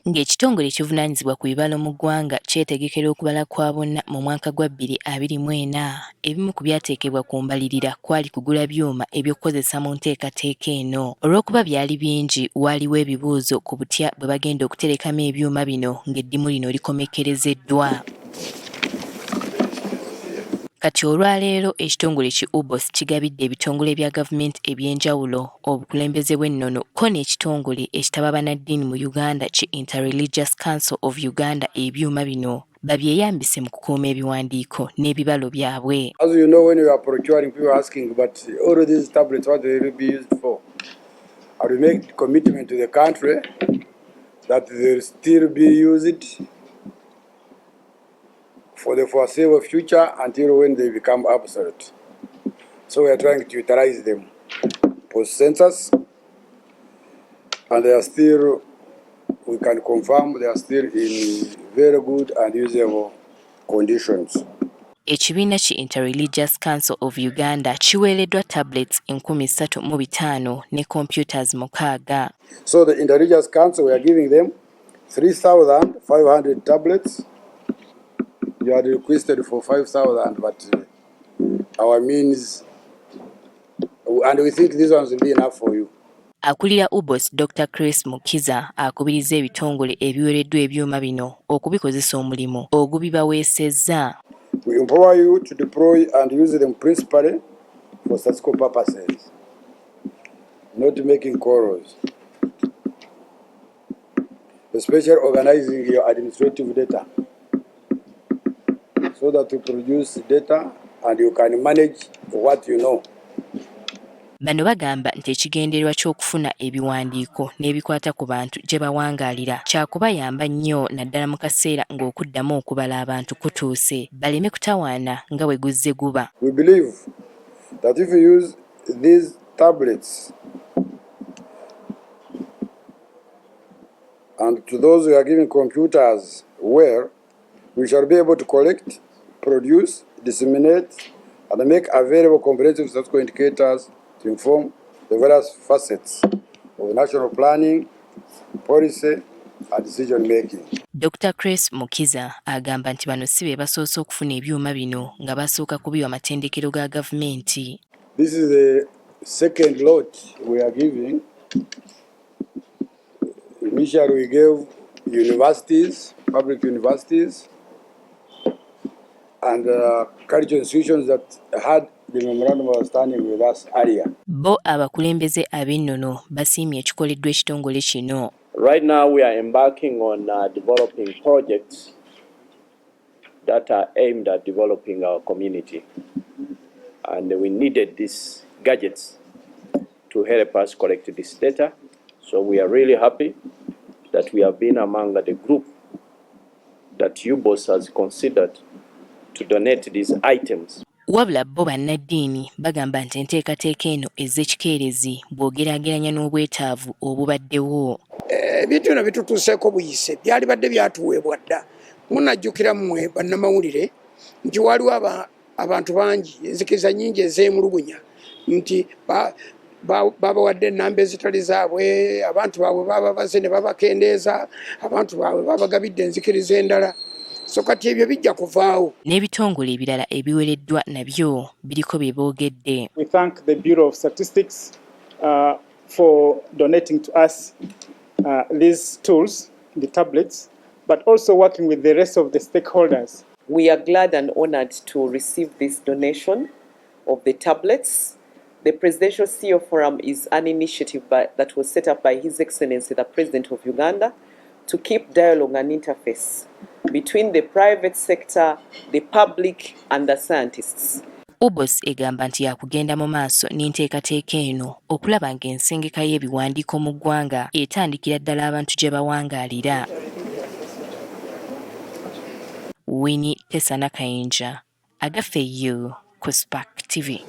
Ng'ekitongole ekivunaanyizibwa ku bibalo mu ggwanga kyetegekera okubala kwa bonna mu mwaka gwa 2024, ebimu ku byateekebwa ku mbalirira kwali kugula byuma eby'okukozesa mu nteekateeka eno. Olw'okuba byali bingi, waaliwo ebibuuzo ku butya bwe bagenda okuterekamu ebyuma bino ng'eddimu lino likomekkerezeddwa. Kati olwaleero ekitongole ki UBOS kigabidde ebitongole bya gavumenti eby'enjawulo obukulembeze bw'ennono ko n'ekitongole ekitaba bannaddiini mu Uganda ki Interreligious Council of Uganda ebyuma bino babyeyambise mu kukuuma ebiwandiiko n'ebibalo byabwe. As you know, when you are procuring, people are asking, but all of these tablets, what they will be used for? I will make commitment to the country that they will still be used for the foreseeable future until when they become obsolete. So we are trying to utilize them post-census, and they are still, we can confirm they are still in very good and usable conditions. Ekibiina ki Interreligious Council of Uganda kiweereddwa tablets 35,000 ne computers 600. So the Interreligious Council, we are giving them 3,500 tablets. You had requested for 5,000, but our means, and we think these ones will be enough for you. Akulira UBOS Dr. Chris Mukiza akubiriza ebitongole ebiweereddwa ebyuma bino okubikozesa omulimu ogubibaweesezza. We empower you to deploy and use them principally for statistical purposes, not making calls, especially organizing your administrative data, so that you produce data and you can manage what you know. Bano bagamba nti ekigendererwa ky'okufuna ebiwandiiko n'ebikwata ku bantu gye bawangaalira kyakubayamba nnyo naddala mu kaseera ng'okuddamu okubala abantu kutuuse baleme kutawaana nga bwe guzze guba. We believe that if you use these tablets and to those who are giving computers well, we shall be able to collect, produce, disseminate, and make available comprehensive statistical indicators to inform the various facets of national planning, policy, and decision making. Dr. Chris Mukiza agamba nti bano si be basoose okufuna ebyuma bino nga basooka kubiwa amatendekero ga gavumenti. This is the second lot we are giving. Initially we gave universities, public universities, and cultural institutions that had the memorandum of understanding with us earlier. Bo abakulembeze ab'ennono basiimye ekikoleddwa ekitongole kino. Right now we are embarking on developing projects that are aimed at developing our community, and we needed these gadgets to help us collect this data. So we are really happy that we have been among the group that UBOS has considered to donate these items. Wabula bo bannaddiini bagamba nti enteekateeka eno ez'ekikeerezi bw'ogeraageranya n'obwetaavu obubaddewo. Ebintu bino bitutuuseeko buyise byali badde byatuweebwa dda. Munajjukira mmwe bannamawulire nti waliwo abantu bangi enzikiriza nnyingi ez'emulugunya nti babawadde ennamba ezitali zaabwe, abantu baabwe bababaze ne babakendeeza, abantu baabwe babagabidde enzikiriza endala. So kati ebyo bijja kuvaawo. N'ebitongole ebirala ebiweereddwa nabyo biriko bye boogedde. We thank the Bureau of Statistics for donating to us these tools, the tablets, but also working with the rest of the stakeholders. We are glad and honored to receive this donation of the tablets. The Presidential CEO Forum is an initiative that was set up by His Excellency the President of Uganda to keep dialogue and interface between the private sector, the public and the scientists. UBOS egamba nti yakugenda mu maaso n'enteekateeka eno okulaba ng'ensengeka y'ebiwandiiko mu ggwanga etandikira ddala abantu gye bawangaalira. Winnie Tesana Kayinja, Agafeyo ku Spark TV.